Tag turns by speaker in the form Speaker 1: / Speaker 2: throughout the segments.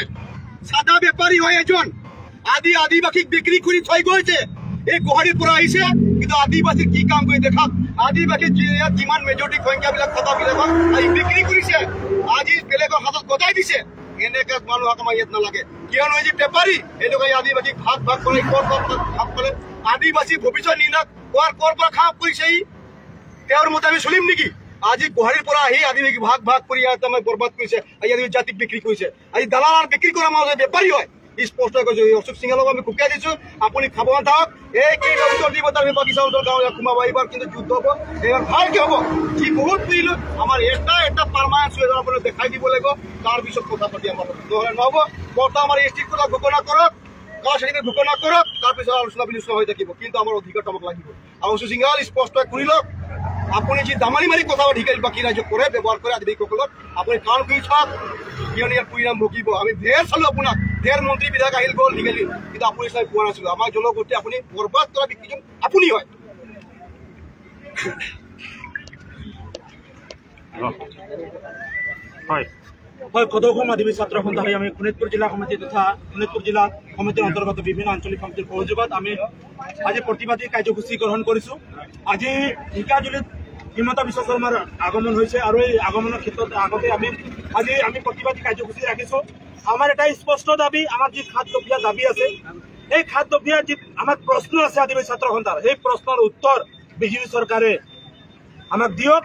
Speaker 1: নহয় সাদা বেপাৰী হয় এজন আদিবাসীক বিক্ৰী কৰি থৈ গৈছে এই গুৱাহাটীৰ পৰা আহিছে কিন্তু আদিবাসীৰ কি কাম কৰি দেখা আদিবাসী যিমান মেজৰিটি সংখ্যাবিলাক কথাবিলাকক বিক্ৰী কৰিছে আজি বেলেগৰ হাতত গতাই দিছে এনেকে মানুহক আমাৰ ইয়াত নালাগে কিয়নো এই যে বেপাৰী এনেকৈ আদিবাসীক ভাগ ভাগ কৰি ক'ৰ ভাগ কৰে আদিবাসী ভৱিষ্যত নিৰ্ণয় ক'ৰ পৰা খাপ কৰিছে তেওঁৰ মতে আমি চলিম নেকি আজি গুৱাহাটীৰ পৰা আহি আদিবাসী ভাগ ভাগ কৰি ইয়াত আমাৰ বৰবাদ কৰিছে আদিবাসী জাতিক বিক্ৰী কৰিছে আজি দালাল বিক্ৰী কৰা মানুহ বেপাৰী হয় স্পষ্ট কৈছো অশোক সিংহালক আমি খুকিয়াই দিছো আপুনি খাব থাকক এই কেইটা উত্তৰ দিব তাৰ বাগিচা অঞ্চল গাঁও সোমাব এইবাৰ কিন্তু যুদ্ধ হ'ব এইবাৰ ভালকে হ'ব যি বহুত বুজিলো আমাৰ এটা পাৰমানেণ্ট চুৱেজন আপুনি দেখাই দিব লাগিব তাৰপিছত কথা পাতি আমাৰ নহ'লে নহ'ব বৰ্তমান আমাৰ এছ টিৰ কথা ঘোষণা কৰক গাঁও শ্ৰেণীকে ঘোষণা কৰক তাৰপিছত আলোচনা বিলোচনা হৈ থাকিব কিন্তু আমাৰ অধিকাৰ আমাক লাগিব আৰু অশোক সিংহাল স্পষ্ট কৰি লওক আপুনি যি দামালি মাৰি কথা ঢিকাই বাকী ৰাজ্য কৰে ব্যৱহাৰ কৰে আদিবাসীসকলক আপুনি কাম কৰি চাওক কিয়নো ইয়াৰ পৰিণাম ভুগিব আমি ঢেৰ চালো আপোনাক ঢেৰ মন্ত্ৰী বিধায়ক আহিল গ'ল লিগেলি কিন্তু আপুনি চাই পোৱা নাছিলো আমাৰ জনগোষ্ঠী আপুনি বৰবাদ কৰা ব্যক্তিজন আপুনি হয়
Speaker 2: হয় কদৌসম আদিবাসী ছাত্ৰ সন্থা আমি শোণিতপুৰ জিলা সমিতি তথা শোণিতপুৰ জিলা সমিতিৰ অন্তৰ্গত বিভিন্ন আঞ্চলিক সমিতিৰ সহযোগত আমি আজি প্ৰতিবাদী কাৰ্যসূচী গ্ৰহণ কৰিছো আজি ঢেকিয়াজুলিত হিমন্ত বিশ্ব শৰ্মাৰ আগমন হৈছে আৰু এই আগমনৰ ক্ষেত্ৰত আগতে আমি প্ৰতিবাদী কাৰ্যসূচী ৰাখিছো আমাৰ এটা স্পষ্ট দাবী আমাৰ যি 7 দফীয়া দাবী আছে এই 7 দফীয়া যি আমাৰ প্ৰশ্ন আছে আদিবাসী ছাত্ৰ সন্থাৰ সেই প্ৰশ্নৰ উত্তৰ বিজেপি চৰকাৰে আমাক দিয়ক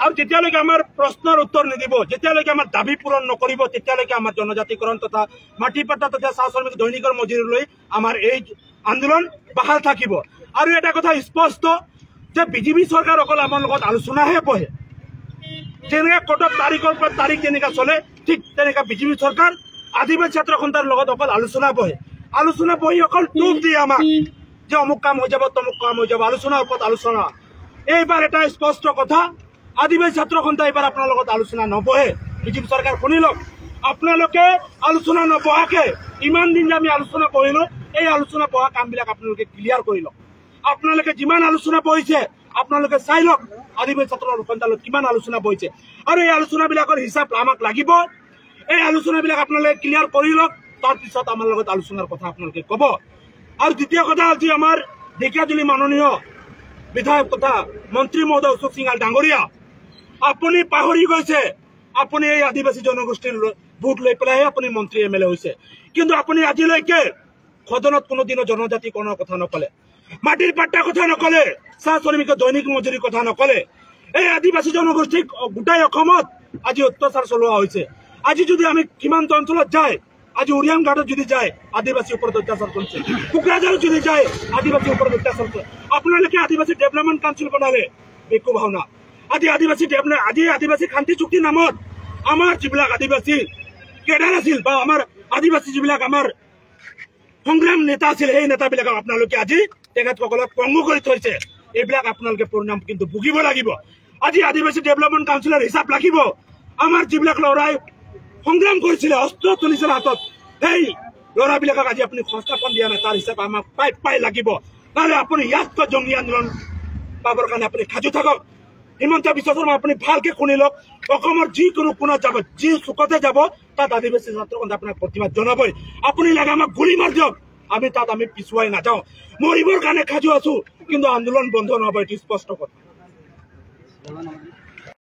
Speaker 2: আৰু যেতিয়ালৈকে আমাৰ প্ৰশ্নৰ উত্তৰ নিদিব যেতিয়ালৈকে আমাৰ দাবী পূৰণ নকৰিব তেতিয়ালৈকে আমাৰ জনজাতিকৰণ তথা মাটি পাট্টা তথা চাহ শ্ৰমিক দৈনিকৰ মজুৰিলৈ আমাৰ এই আন্দোলন বাহাল থাকিব আৰু এটা কথা স্পষ্ট যে বিজেপি চৰকাৰ অকল আমাৰ লগত আলোচনাহে বহে যেনেকৈ কোৰ্টত তাৰিখৰ পৰা তাৰিখ যেনেকৈ চলে ঠিক তেনেকৈ বিজেপি চৰকাৰ আদিবাসী ছাত্ৰ সন্থাৰ লগত অকল আলোচনা বহি অকল টুপ দিয়ে আমাক যে অমুক কাম হৈ যাব তমুক কাম হৈ যাব আলোচনাৰ ওপৰত আলোচনা এইবাৰ এটা স্পষ্ট কথা আদিবাসী ছাত্ৰ সন্থা এইবাৰ আপোনাৰ লগত আলোচনা নবহে বিজেপি চৰকাৰ শুনি লওক আপোনালোকে আলোচনা নবহাকে ইমান দিন আমি আলোচনা কৰিলো এই আলোচনা বহা কামবিলাক আপোনালোকে ক্লিয়াৰ কৰি লওক আপোনালোকে যিমান আলোচনা বহিছে আপোনালোকে চাই লওক আদিবাসী ছাত্ৰ সন্থাৰ লগত কিমান আলোচনা বহিছে আৰু এই আলোচনাবিলাকৰ হিচাপ আমাক লাগিব এই আলোচনাবিলাক আপোনালোকে ক্লিয়াৰ কৰি লওক তাৰপিছত আমাৰ লগত আলোচনাৰ কথা আপোনালোকে ক'ব আৰু দ্বিতীয় কথা আজি আমাৰ ঢেকিয়াজুলি মাননীয় বিধায়ক তথা মন্ত্ৰী মহোদয় অশোক সিংহাল ডাঙৰীয়া আপুনি পাহৰি গৈছে আপুনি এই আদিবাসী জনগোষ্ঠীৰ ভোট লৈ পেলাইহে আপুনি মন্ত্ৰী এমএলএ হৈছে কিন্তু আপুনি আজিলৈকে সদনত কোনোদিনো জনজাতিকৰণৰ কথা নকলে মাটিৰ পাট্টাৰ কথা নকলে চাহ শ্ৰমিকৰ দৈনিক মজুৰিৰ কথা নকলে এই আদিবাসী জনগোষ্ঠীক গোটাই অসমত আজি অত্যাচাৰ চলোৱা হৈছে আজি যদি আমি সীমান্ত অঞ্চলত যায় আজি উৰিয়াম ঘাটত যদি যায় আদিবাসীৰ ওপৰত অত্যাচাৰ কৰিছে কোকৰাঝাৰত যদি যায় আদিবাসীৰ ওপৰত অত্যাচাৰ কৰে আপোনালোকে আদিবাসী ডেভেলপমেণ্ট কাউন্সিল বনালে একো ভাওনা আজি আদিবাসী শান্তি চুক্তিৰ নামত আমাৰ যিবিলাক আদিবাসী কেডাৰ আছিল বা আমাৰ আদিবাসী যিবিলাক আমাৰ সংগ্ৰাম নেতা আছিল সেই নেতাবিলাকক আপোনালোকে আজি তেখেতসকলক পংগু কৰি থৈছে এইবিলাক আপোনালোকে পৰিণাম কিন্তু ভুগিব লাগিব আজি আদিবাসী ডেভেলপমেণ্ট কাউন্সিলৰ হিচাপ লাগিব আমাৰ যিবিলাক ল'ৰাই সংগ্ৰাম কৰিছিলে অস্ত্ৰ তুলিছিল হাতত সেই ল'ৰাবিলাকক আজি আপুনি সংস্থাপন দিয়া নাই তাৰ হিচাপ আমাক পাই লাগিব নহ'লে আপুনি ইয়াতকৈ জংগী আন্দোলন পাবৰ কাৰণে আপুনি সাজু থাকক হিমন্ত বিশ্ব শৰ্মা আপুনি ভালকে শুনি লওক অসমৰ যিকোনো কোণত যাব যি চুকতে যাব তাত আদিবাসী ছাত্ৰ সন্থা আপোনাক প্ৰতিবাদ জনাবই আপুনি লাগে আমাক গুলি মাৰ দিয়ক আমি পিছুৱাই নাযাওঁ মৰিবৰ কাৰণে সাজু আছো কিন্তু আন্দোলন বন্ধ নহ'ব এইটো স্পষ্ট কথা